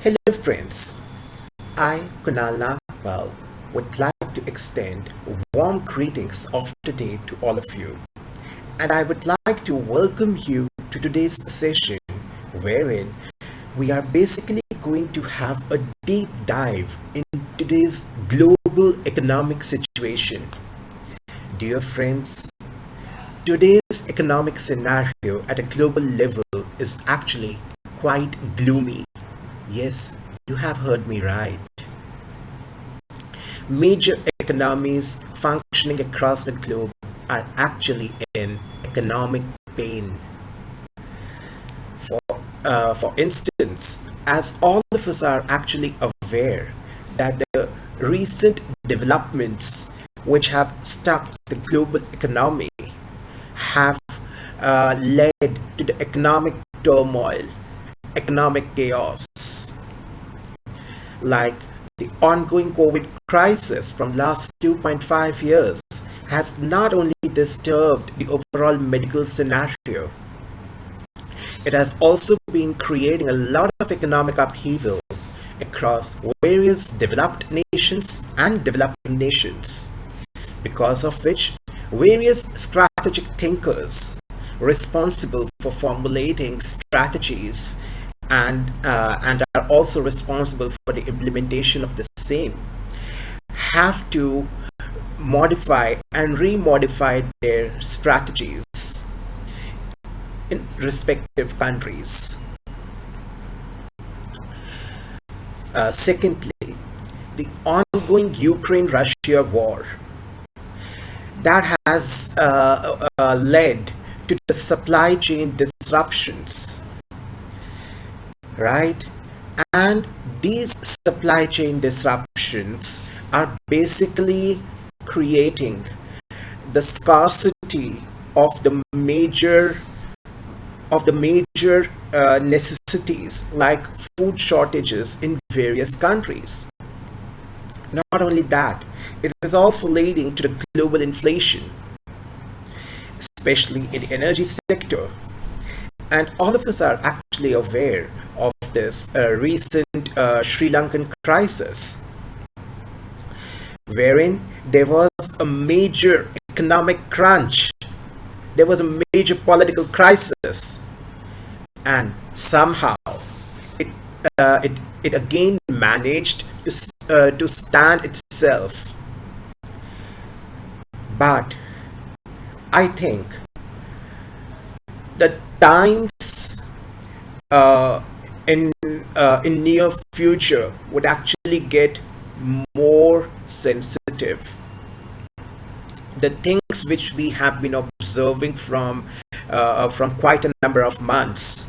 Hello friends, I Kunal Nagpal would like to extend warm greetings of today to all of you, and I would like to welcome you to today's session wherein we are basically going to have a deep dive in today's global economic situation. Dear friends, today's economic scenario at a global level is actually quite gloomy. Yes, you have heard me right. Major economies functioning across the globe are actually in economic pain. For, for instance, as all of us are actually aware that the recent developments which have struck the global economy have led to the economic turmoil, economic chaos, like the ongoing COVID crisis from last 2.5 years has not only disturbed the overall medical scenario, it has also been creating a lot of economic upheaval across various developed nations and developing nations, because of which various strategic thinkers responsible for formulating strategies and are also responsible for the implementation of the same have to modify and remodify their strategies in respective countries. Secondly, the ongoing Ukraine-Russia war that has led to the supply chain disruptions, right? And these supply chain disruptions are basically creating the scarcity of the major necessities like food shortages in various countries. Not only that, it is also leading to the global inflation, especially in the energy sector. And all of us are actually aware of this recent Sri Lankan crisis, wherein there was a major economic crunch, there was a major political crisis, and somehow it again managed to stand itself. But I think the times in near future would actually get more sensitive. The things which we have been observing from quite a number of months,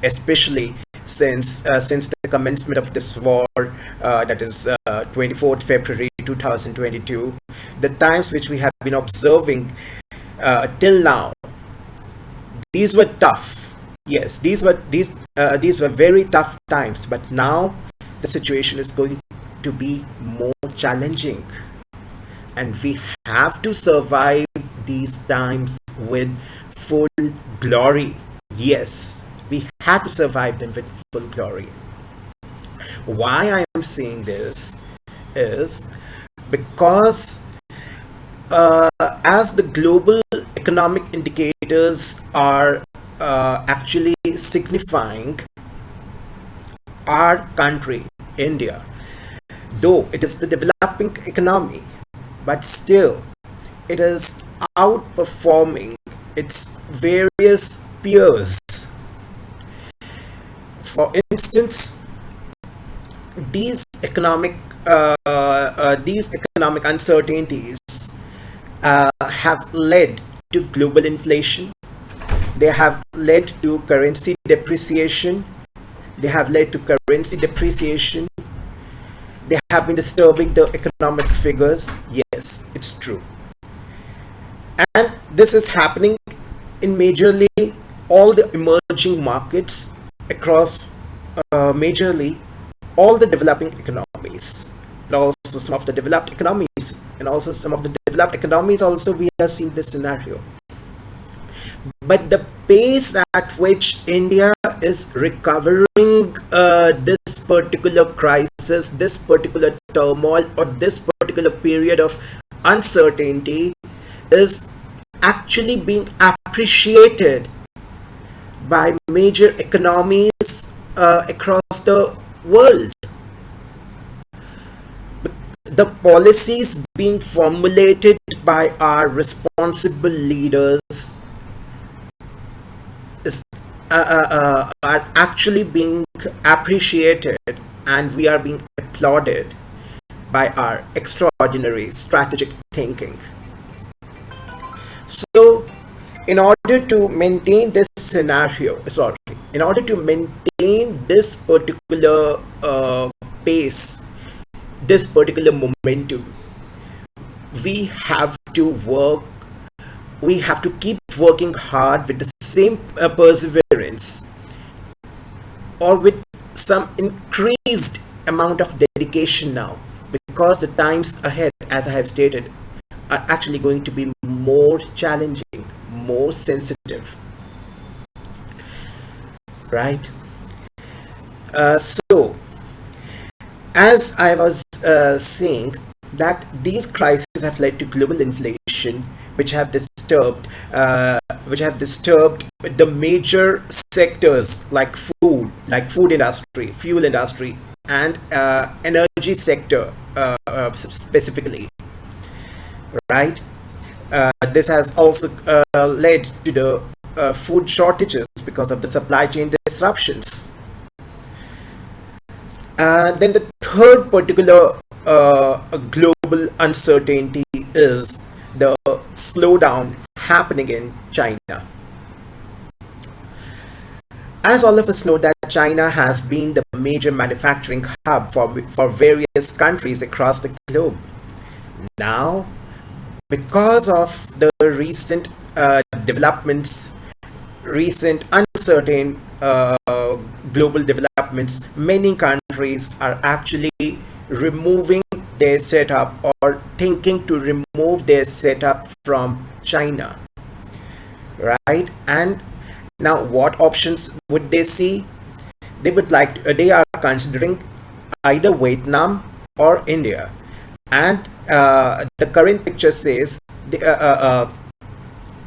especially since the commencement of this war, that is 24th February 2022, the times which we have been observing till now, these were tough. Yes, these were very tough times. But now the situation is going to be more challenging, and we have to survive these times with full glory. Yes, we have to survive them with full glory. Why I am saying this is because as the global economic indicators are actually signifying our country, India, though it is the developing economy, but still it is outperforming its various peers. For instance, these economic uncertainties have led to global inflation. They have led to currency depreciation. They have led to currency depreciation. They have been disturbing the economic figures. Yes, it's true. And this is happening in majorly all the emerging markets across majorly all the developing economies, and also some of the developed economies, and also some of the developed economies also we are seeing this scenario. But the pace at which India is recovering this particular crisis, this particular turmoil, or this particular period of uncertainty is actually being appreciated by major economies across the world. The policies being formulated by our responsible leaders are actually being appreciated, and we are being applauded by our extraordinary strategic thinking. So, in order to maintain this in order to maintain this particular pace, this particular momentum, we have to keep working hard with the same perseverance, or with some increased amount of dedication now, because the times ahead, as I have stated, are actually going to be more challenging, more sensitive, right? So, as I was saying, that these crises have led to global inflation, which have disturbed the major sectors like food industry, fuel industry, and energy sector specifically, right? This has also led to the food shortages because of the supply chain disruptions. Then the third particular global uncertainty is the slowdown happening in China. As all of us know, that China has been the major manufacturing hub for various countries across the globe. Now, because of the recent developments, recent uncertain global developments, many countries are actually removing their setup, or thinking to remove their setup from China, right? And now, what options would they see? They are considering either Vietnam or India, and the current picture says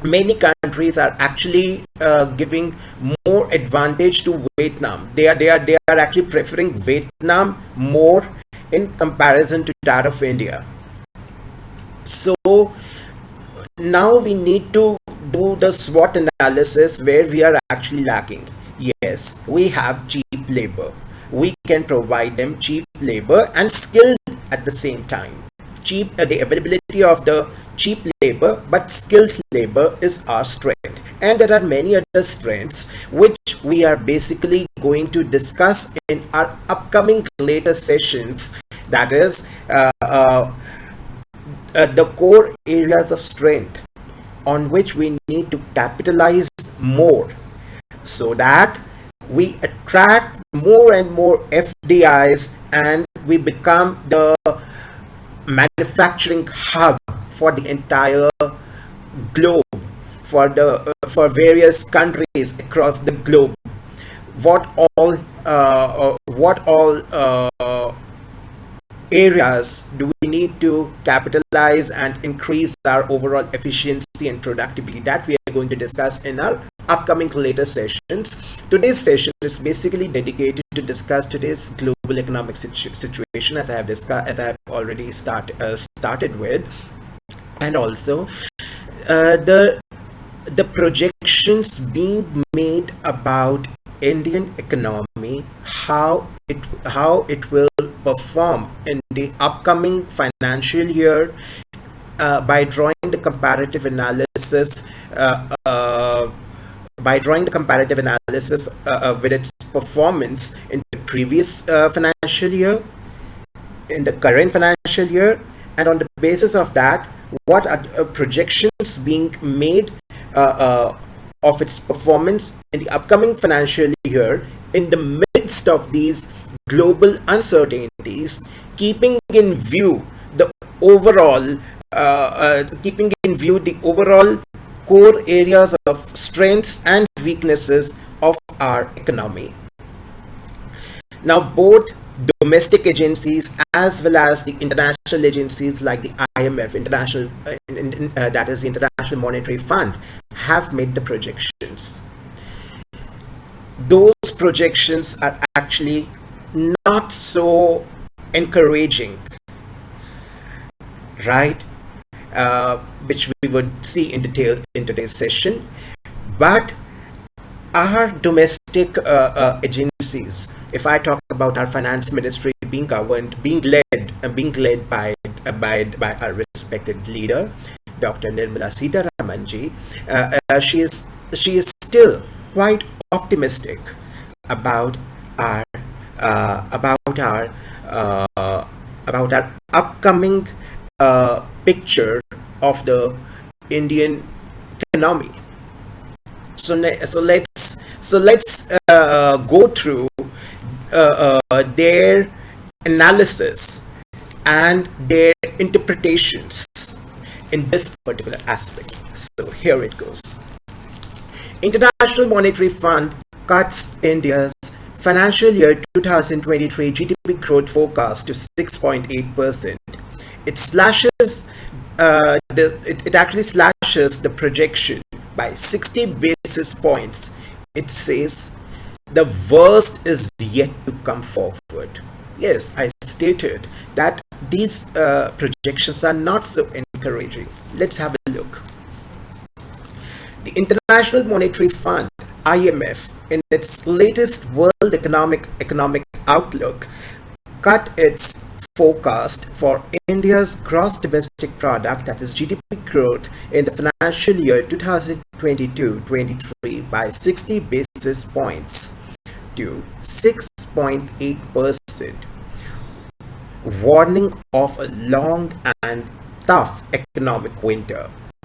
many countries are actually giving more advantage to Vietnam. They are actually preferring Vietnam more in comparison to that of India. So now we need to do the SWOT analysis, where we are actually lacking. Yes, we have cheap labor. We can provide them cheap labor and skilled at the same time. The availability of the cheap labor but skilled labor is our strength, and there are many other strengths which we are basically going to discuss in our upcoming later sessions. That is the core areas of strength on which we need to capitalize more, so that we attract more and more FDIs, and we become the manufacturing hub for the entire globe, for various countries across the globe. What all areas do we need to capitalize and increase our overall efficiency and productivity? That we are going to discuss in our upcoming later sessions. Today's session is basically dedicated to discuss today's global economic situation, as I have already started with, and also the projections being made about Indian economy, how it will perform in the upcoming financial year, by drawing the comparative analysis with its performance in the previous financial year, in the current financial year, and on the basis of that, what are projections being made of its performance in the upcoming financial year in the midst of these global uncertainties, keeping in view the overall core areas of strengths and weaknesses of our economy. Now, both domestic agencies as well as the international agencies like the IMF, that is the International Monetary Fund, have made the projections. Those projections are actually not so encouraging, right? Which we would see in detail in today's session. But our domestic agencies, if I talk about our finance ministry being led by our respected leader, Dr. Nirmala Sitharamanji, she is still quite optimistic about our upcoming picture of the Indian economy. So let's go through their analysis and their interpretations in this particular aspect. So here it goes. International Monetary Fund cuts India's financial year 2023 GDP growth forecast to 6.8%. It slashes it actually slashes the projection by 60 basis points. It says the worst is yet to come forward. Yes, I stated that these projections are not so encouraging. Let's have a look. The International Monetary Fund, IMF, in its latest World Economic Outlook, cut its forecast for India's gross domestic product, that is GDP growth, in the financial year 2022-23 by 60 basis points to 6.8%, warning of a long and tough economic winter.